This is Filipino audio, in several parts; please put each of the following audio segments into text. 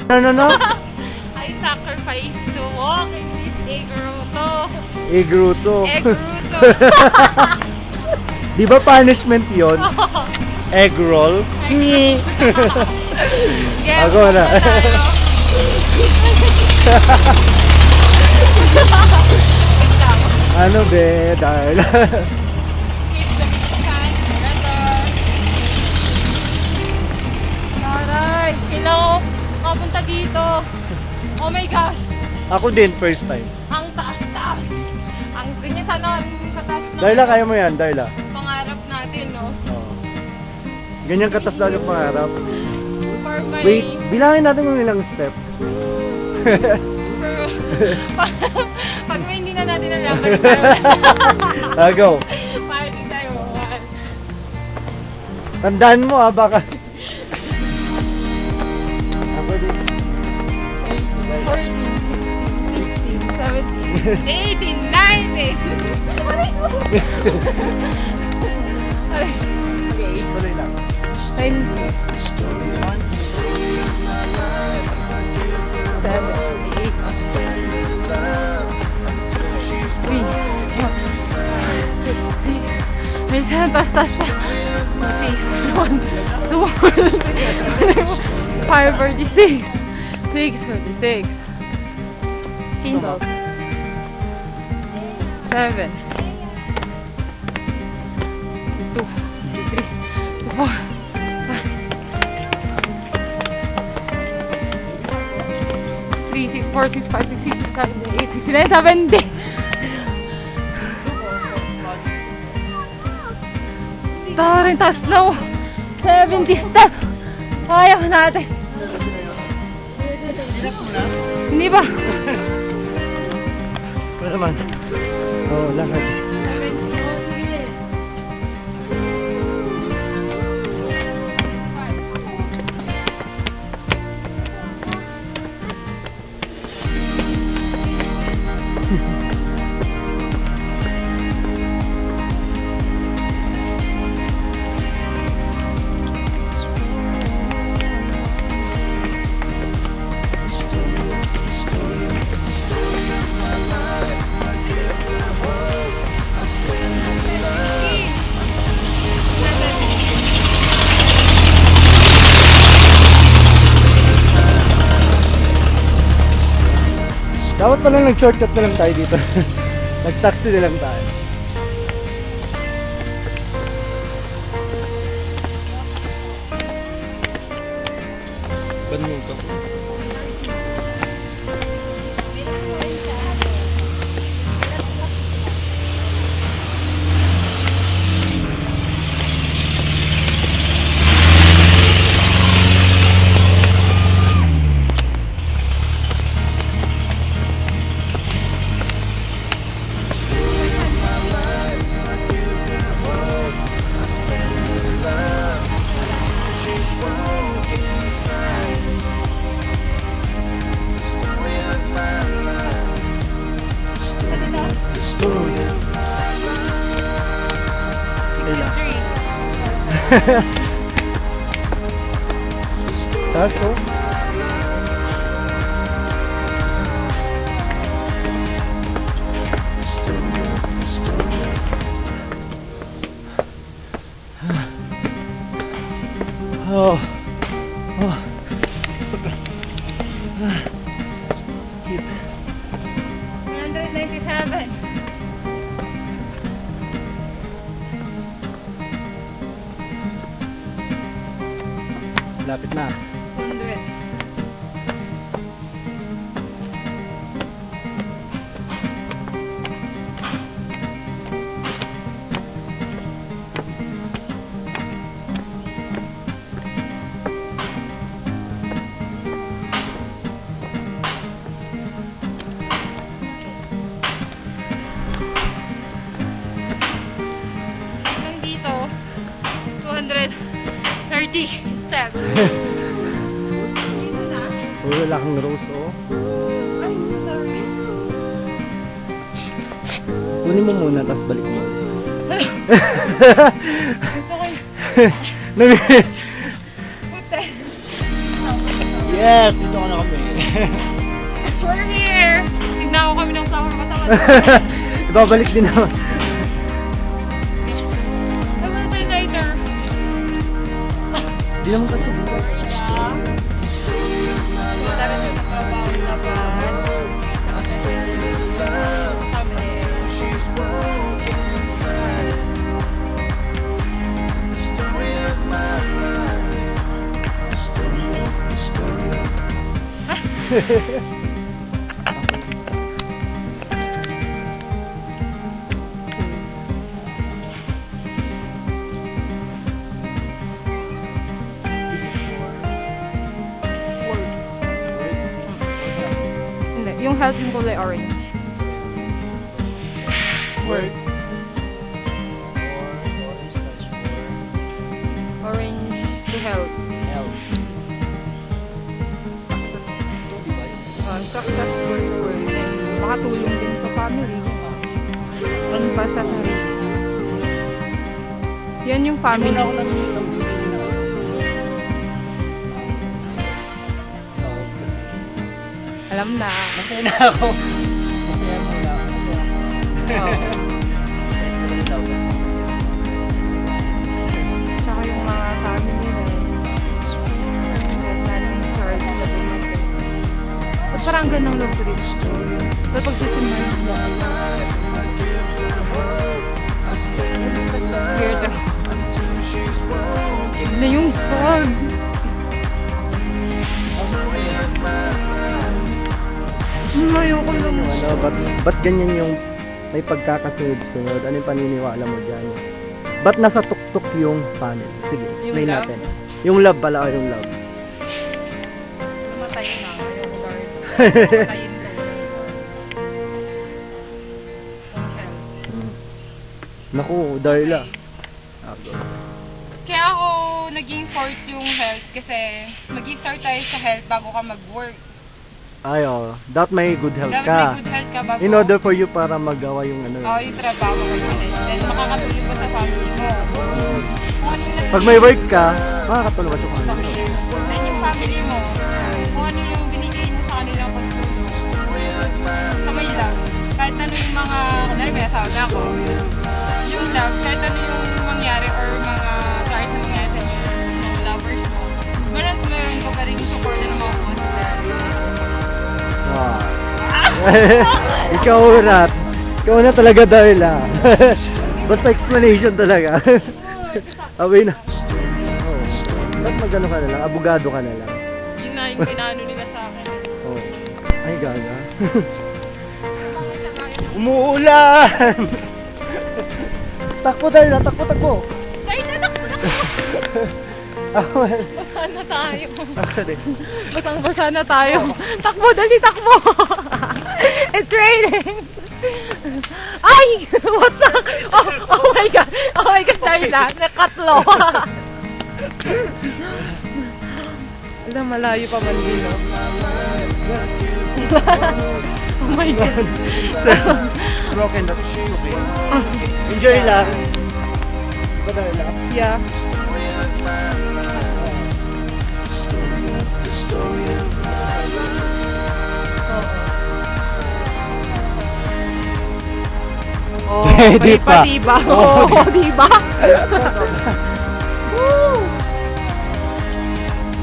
No. I sacrifice to walk in this egg-ruto. Egg-ruto. Egg-ruto. Di ba punishment yon? Egg roll? Ako na. Ano be? Dahil. Taray, kailangan ko mapunta dito. Oh my gosh. Ako din, first time. Ang taas-taas. Ang ganyan sana sa taas na. Darla, kaya mo yan, Darla. Pangarap natin, no? Oo. Ganyan katas daw yung pangarap. For my... Wait, bilangin natin kung ilang step. Pag may hindi na natin alam, Go. party tayo. Tandaan mo baka. Ako din. 14, 16, 17, 18, 19. Okay. Tuloy lang. 5, 46, 6, 7, 2, 3, 4, 3, 6, 4, 6, 5, 6, 7, 8, 6, 9, 70. Tawarin, taas na 70 step. Kaya natin. Hindi ba? Ano naman? Oo, lakad. Dapat pala nag-shortcut na lang tayo dito. Nag-taxi na lang tayo. Banong ka po. Taas oh. Oh. Sakit. Sakit. 197. Lapit na. 100. Nandito 230 steps. Wala kang rose oh. Ay, sorry. Kunin mo muna, tapos balik mo. Gusto ko Nami- puti. Yes, dito ka na kami. We're here! Tignan ko kami ng summer kasama. Ibabalik din naman. Naman tayo later. Di naman kasi. Wala rin yung trabaho sa bad. Hindi, yung health yung kulay orange. Word. Orange to health. Successful work and makatulong din sa family. Ang pa sa sarili. Yan yung family. Alam na. Masaya na ako. Masaya mo na. Oo. Tsaka yung mga family rin. Planning charge na dumating. At parang ganang love trip. Pero pag sisiman mo, weird ako. Na yung fog. Ayoko lang. Ano, ba't ganyan yung may pagkakasunod-sunod? Ano yung paniniwala mo dyan? Ba't nasa tuktok yung family? Sige, explain love? natin. Yung love pala o yung love? Namatay na. Ayoko guard. Namatayin ko. Naku, Darla. Ako. Kaya ako naging fourth yung health kasi mag-start tayo sa health bago ka mag-work. Ay, oh. Dapat may good health Dapat ka. may good health ka bago. In order for you para magawa yung ano. Oo, yung trabaho mo ulit. Then makakatulong ka sa family mo. Kung ano yung Pag may work ka, makakatulong ka sa family. Then yung family mo, kung ano yung binigay mo sa kanilang pagtulong. Kamay lang. Kahit ano yung mga, kunwari may asawa na ako. Yung love, kahit ano yung mangyari or mga kahit na mangyari sa inyo, mga lovers mo. Meron ko pa rin yung support na mga consider. Ah. Ikaw na. Ikaw na talaga, Darla. Basta explanation talaga. Away na. Oh. Ba't magano ka na lang? Abogado ka na lang. Yun na yung ginano nila sa akin. Oh. Ay, gaga. Umuulan! Takbo, Darla. Takbo, takbo. Ay, natakbo na ko! Ako. Basa na tayo. Ako din. Basang-basa na tayo. Takbo, dali, takbo! It's raining! Ay! What's up? Oh my God! Oh my God, Darla! Nakatlo! Alam, malayo pa man din, no? Oh my God! Broken na. Okay. Enjoy lang. Ba, Darla? Yeah. Oh, Di pa. diba? Oo, diba?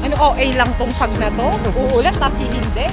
Ano, OA lang tong pag na to? Uulan, tapos hindi.